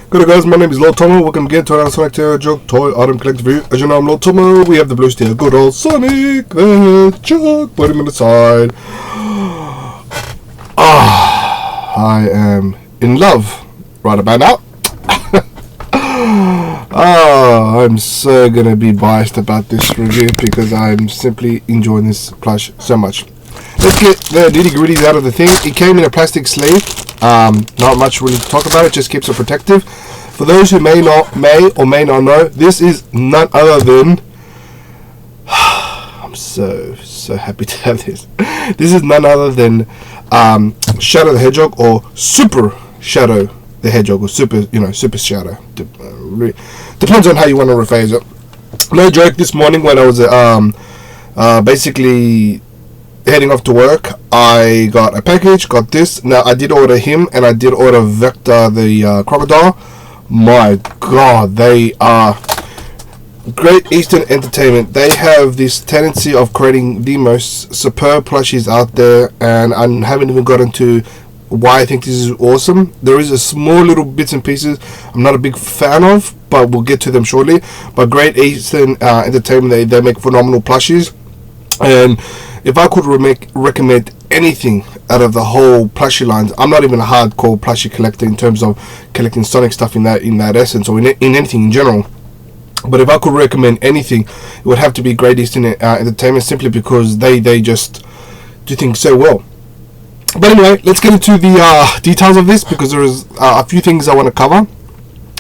Good guys, my name is Lord Tomo. Welcome again to another Sonic the Hedgehog toy item collector review. As you know, I'm Lord Tomo. We have the blue steel, good old Sonic the Hedgehog. Put him on the side. I am in love right about now. I'm so gonna be biased about this review because I'm simply enjoying this plush so much. Let's get the nitty gritties out of the thing. It came in a plastic sleeve. Not much really to talk about. It just keeps it protective. For those who may or may not know, this is none other than I'm so happy to have this. This is none other than Shadow the Hedgehog, or Super Shadow the Hedgehog, or Super Shadow. Depends on how you want to rephrase it. No joke, this morning when I was basically heading off to work, I got a package, got this. Now I did order him, and I did order Vector the crocodile. My god, they are Great Eastern Entertainment. They have this tendency of creating the most superb plushies out there, and I haven't even gotten to why I think this is awesome. There is a small little bits and pieces I'm not a big fan of, but we'll get to them shortly. But Great Eastern Entertainment, they make phenomenal plushies, and if I could recommend anything out of the whole plushie lines, I'm not even a hardcore plushie collector in terms of collecting Sonic stuff in that essence, or in anything in general. But if I could recommend anything, it would have to be Great Eastern Entertainment, simply because they just do things so well. But anyway, let's get into the details of this, because there's a few things I want to cover,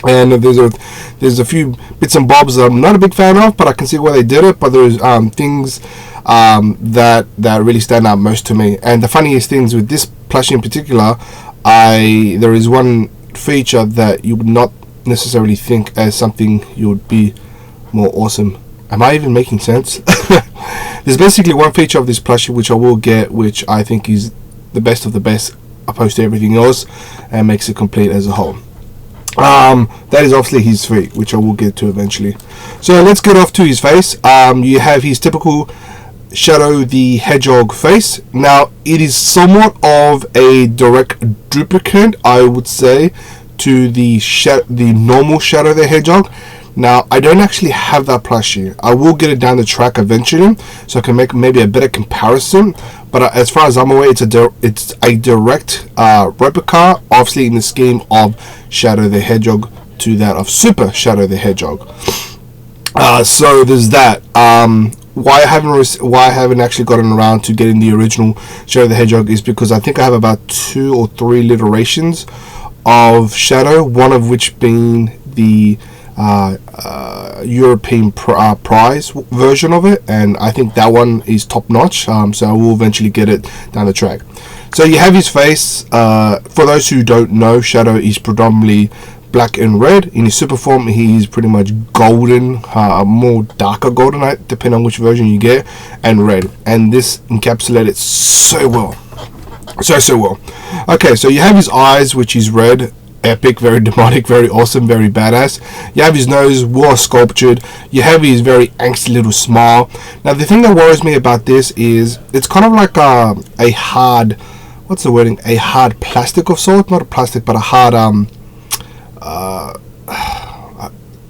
and there's a few bits and bobs that I'm not a big fan of, but I can see why they did it. But there's things that really stand out most to me. And the funniest things with this plushie in particular, there is one feature that you would not necessarily think as something you would be more awesome. Am I even making sense? There's basically one feature of this plushie which I will get, which I think is the best of the best opposed to everything else, and makes it complete as a whole. That is obviously his feet, which I will get to eventually. So let's get off to his face. You have his typical Shadow the Hedgehog face. Now it is somewhat of a direct duplicate, I would say, to the normal Shadow the Hedgehog. Now I don't actually have that plushie. I will get it down the track eventually, so I can make maybe a better comparison. But as far as I'm aware, it's a direct replica, obviously in the scheme of Shadow the Hedgehog, to that of Super Shadow the Hedgehog. So there's that. Why I haven't actually gotten around to getting the original Shadow the Hedgehog is because I think I have about 2 or 3 iterations of Shadow, one of which being the European prize version of it, and I think that one is top notch. So I will eventually get it down the track. So you have his face. For those who don't know, Shadow is predominantly black and red. In his super form, he is pretty much golden, more darker golden, depending on which version you get, and red. And this encapsulates it so well. So well. Okay, so you have his eyes, which is red, epic, very demonic, very awesome, very badass. You have his nose, well sculptured. You have his very angsty little smile. Now the thing that worries me about this is it's kind of like a hard, what's the wording? A hard plastic of sort, not a plastic, but a hard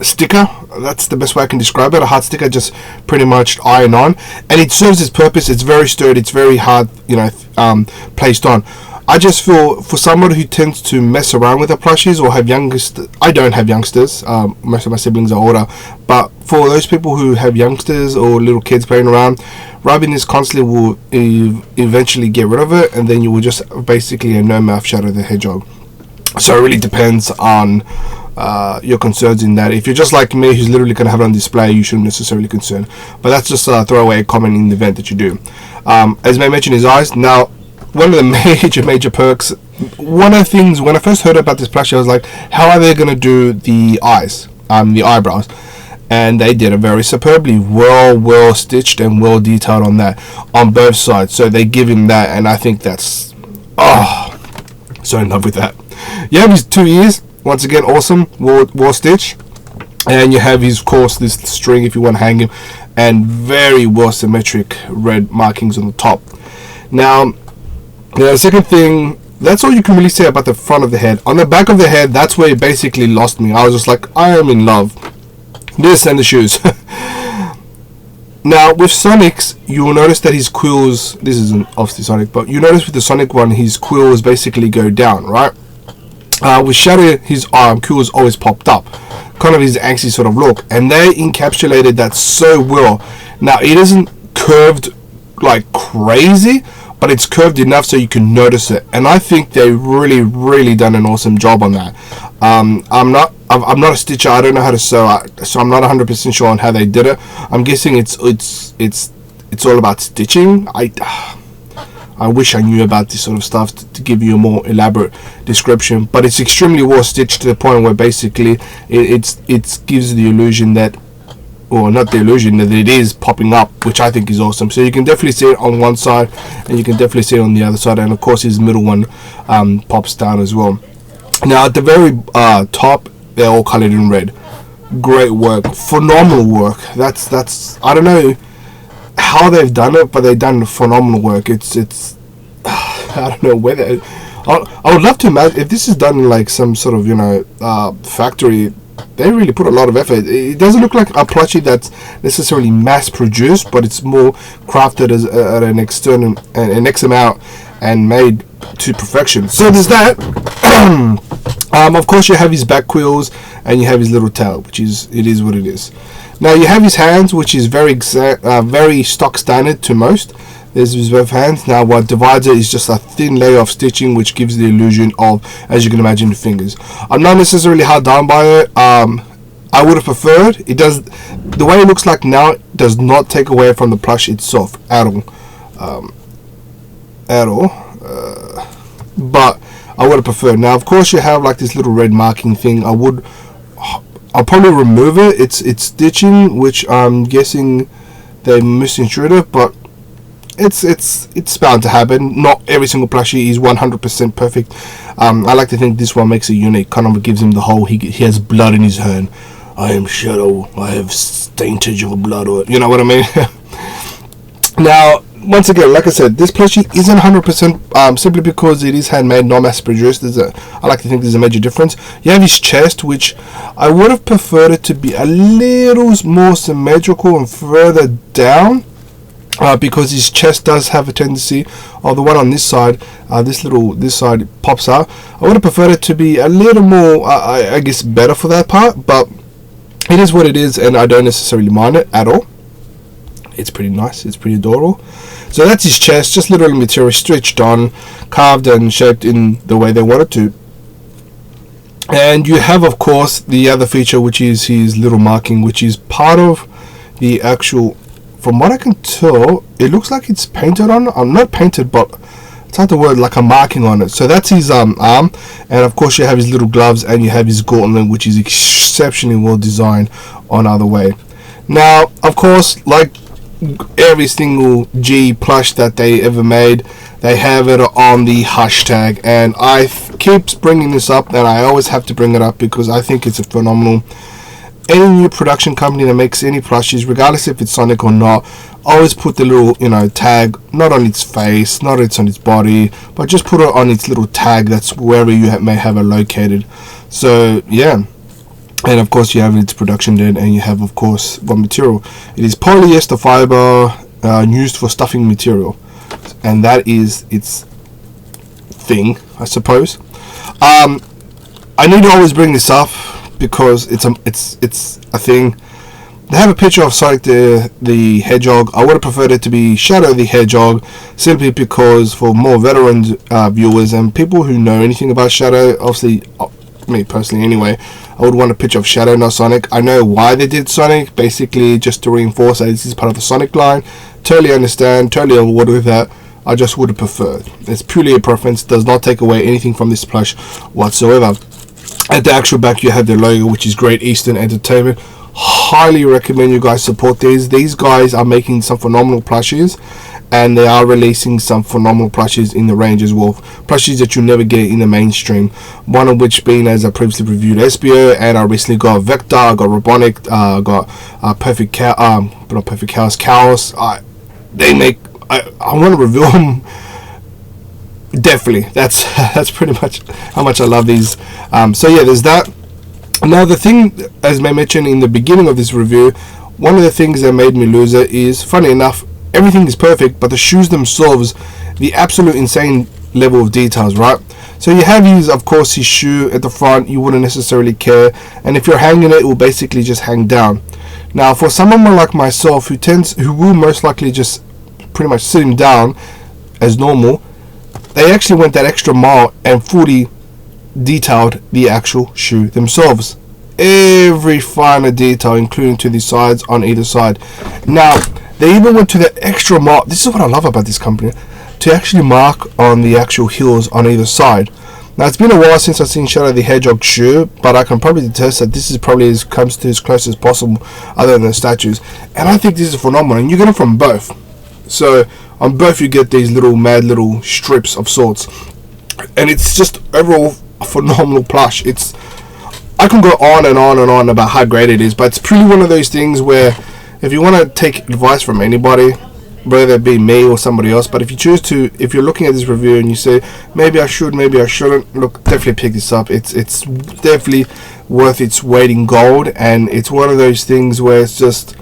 sticker. That's the best way I can describe it. A hard sticker, just pretty much iron on, and it serves its purpose. It's very sturdy, it's very hard, placed on. I just feel, for somebody who tends to mess around with the plushies or have youngsters, I don't have youngsters, most of my siblings are older, but for those people who have youngsters or little kids playing around, rubbing this constantly will eventually get rid of it, and then you will just basically a no-mouth Shadow the Hedgehog. So it really depends on your concerns in that. If you're just like me, who's literally going to have it on display, you shouldn't necessarily concern. But that's just a throwaway comment in the event that you do. As I mentioned, his eyes. Now, one of the major perks, one of the things, when I first heard about this plushie, I was like, how are they going to do the eyes, the eyebrows? And they did it very superbly, well stitched and well detailed on that, on both sides. So they give him that, and I think that's, so in love with that. You have his 2 ears, once again, awesome, well stitched. And you have his, of course, this string if you want to hang him, and very well symmetric red markings on the top. Now, the second thing That's all you can really say about the front of the head. On the back of the head, that's where it basically lost me. I was just like, I am in love. This and the shoes. Now with Sonic's, you will notice that his quills, this isn't obviously Sonic, but you notice with the Sonic one, his quills basically go down, right? With Shadow, his quills always popped up, kind of his angsty sort of look, and they encapsulated that so well. Now it isn't curved like crazy, but it's curved enough so you can notice it, and I think they really done an awesome job on that. I'm not a stitcher. I don't know how to sew, so I'm not 100% sure on how they did it. I'm guessing it's all about stitching. I wish I knew about this sort of stuff to give you a more elaborate description, but it's extremely well stitched to the point where basically it gives the illusion that, or not the illusion, that it is popping up, which I think is awesome. So you can definitely see it on one side and you can definitely see it on the other side, and of course his middle one pops down as well. Now at the very top, they're all colored in red. Great work, phenomenal work. That's I don't know how they've done it, but they've done phenomenal work. It's I don't know whether I would love to imagine if this is done in like some sort of, you know, factory. They really put a lot of effort. It doesn't look like a plushie that's necessarily mass produced, but it's more crafted as at an external an X amount and made to perfection. So there's that. Of course you have his back quills and you have his little tail, which is, it is what it is. Now you have his hands, which is very stock standard to most. There's his both hands. Now what divides it is just a thin layer of stitching, which gives the illusion of, as you can imagine, the fingers. I'm not necessarily hard done by it. I would have preferred, it does, the way it looks like now, it does not take away from the plush itself at all. But I would have preferred. Now of course you have like this little red marking thing. I'll probably remove it. It's stitching, which I'm guessing they misinstrued it, but it's bound to happen. Not every single plushie is 100% perfect. I like to think this one makes it unique. Kind of gives him the whole, he has blood in his hand. I am Shadow. I have stainage of blood, or you know what I mean. Now once again, like I said, this plushie isn't 100% simply because it is handmade, not mass produced. I like to think there's a major difference. You have his chest, which I would have preferred it to be a little more symmetrical and further down, because his chest does have a tendency, or the one on this side, this side pops out. I would have preferred it to be a little more, I guess, better for that part, but it is what it is, and I don't necessarily mind it at all. It's pretty nice, it's pretty adorable. So that's his chest, just literally material stitched on, carved and shaped in the way they wanted to. And you have, of course, the other feature, which is his little marking, which is part of the actual, from what I can tell, it looks like it's painted on. Not painted, but it's not the word, like a marking on it. So that's his arm, and of course you have his little gloves, and you have his gauntlet, which is exceptionally well designed on either way. Now, of course, like every single G plush that they ever made, they have it on the hashtag, and I keep bringing this up, and I always have to bring it up because I think it's a phenomenal. Any new production company that makes any plushies, regardless if it's Sonic or not, always put the little, you know, tag, not on its face, not on its body, but just put it on its little tag that's wherever you may have it located. So yeah. And of course you have its production date, and you have, of course, what material. It is polyester fiber used for stuffing material, and that is its thing, I suppose. I need to always bring this up because it's a thing. They have a picture of Sonic the Hedgehog. I would have preferred it to be Shadow the Hedgehog, simply because for more veteran viewers and people who know anything about Shadow, obviously me personally anyway, I would want a picture of Shadow, not Sonic. I know why they did Sonic, basically just to reinforce that this is part of the Sonic line. Totally understand, totally on board with that. I just would have preferred. It's purely a preference, does not take away anything from this plush whatsoever. At the actual back you have the logo, which is Great Eastern Entertainment. Highly recommend you guys support these. These guys are making some phenomenal plushies, and they are releasing some phenomenal plushies in the range as well. Plushies that you never get in the mainstream. One of which being, as I previously reviewed, Espio, and I recently got Vector, I got Robonic, got Perfect Cow, not Perfect Cows, Chaos. They make. I want to reveal them definitely, that's pretty much how much I love these. So yeah, there's that. Now the thing, as I mentioned in the beginning of this review, one of the things that made me lose it is, funny enough, everything is perfect, but the shoes themselves, the absolute insane level of details, right? So you have his, of course, his shoe at the front, you wouldn't necessarily care, and if you're hanging it, it will basically just hang down. Now for someone like myself who will most likely just pretty much sit him down as normal, they actually went that extra mile and fully detailed the actual shoe themselves. Every finer detail, including to the sides on either side. Now they even went to the extra mark. This is what I love about this company, to actually mark on the actual heels on either side. Now it's been a while since I've seen SHAAAAAAADOOOOOOOW the Hedgehog shoe, but I can probably attest that this is probably comes to as close as possible other than the statues, and I think this is phenomenal. And you get them from both, so on both you get these little mad little strips of sorts, and it's just overall a phenomenal plush. I can go on and on and on about how great it is, but it's pretty one of those things where if you want to take advice from anybody, whether it be me or somebody else, but if you choose to, if you're looking at this review and you say maybe I should, maybe I shouldn't, look, definitely pick this up. It's definitely worth its weight in gold, and it's one of those things where it's just,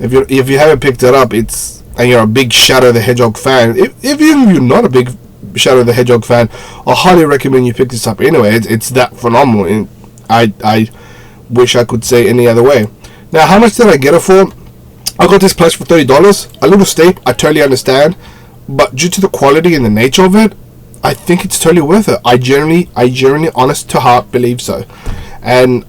if you haven't picked it up, and you're a big Shadow the Hedgehog fan, if you're not a big Shadow the Hedgehog fan, I highly recommend you pick this up anyway. It's that phenomenal, and I wish I could say any other way. Now, how much did I get it for? I got this plush for $30. A little steep, I totally understand, but due to the quality and the nature of it, I think it's totally worth it. I genuinely, honest to heart, believe so. And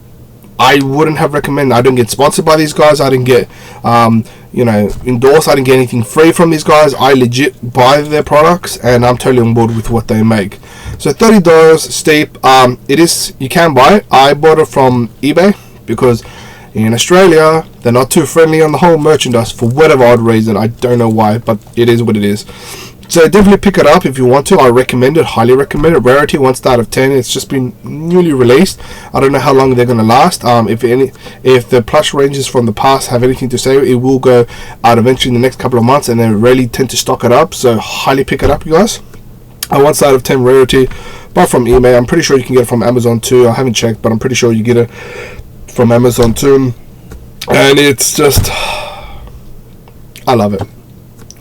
I wouldn't have recommended. I didn't get sponsored by these guys. I didn't get, endorsed. I didn't get anything free from these guys. I legit buy their products, and I'm totally on board with what they make. So $30 steep. It is. You can buy it. I bought it from eBay because in Australia they're not too friendly on the whole merchandise for whatever odd reason. I don't know why, but it is what it is. So definitely pick it up if you want to. I recommend it, highly recommend it. Rarity 1 star out of 10. It's just been newly released. I don't know how long they're going to last. If the plush ranges from the past have anything to say, it will go out eventually in the next couple of months, and they really tend to stock it up. So highly pick it up, you guys. A 1 star out of 10 rarity, but from eBay. I'm pretty sure you can get it from Amazon too. I haven't checked, but I'm pretty sure you get it from Amazon too. And it's just, I love it.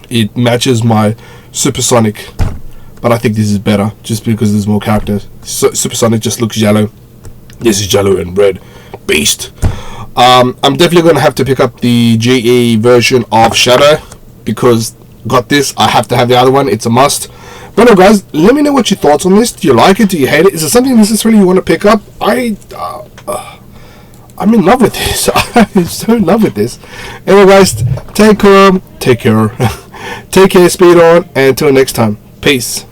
It matches my Supersonic, but I think this is better just because there's more characters. Supersonic just looks yellow. This is yellow and red. Beast. I'm definitely going to have to pick up the GE version of Shadow because got this. I have to have the other one. It's a must. But no, guys, let me know what your thoughts on this. Do you like it? Do you hate it? Is it something necessarily you want to pick up? I'm in love with this. I'm so in love with this. Anyway, guys, take care. Take care, speed on, and until next time, peace.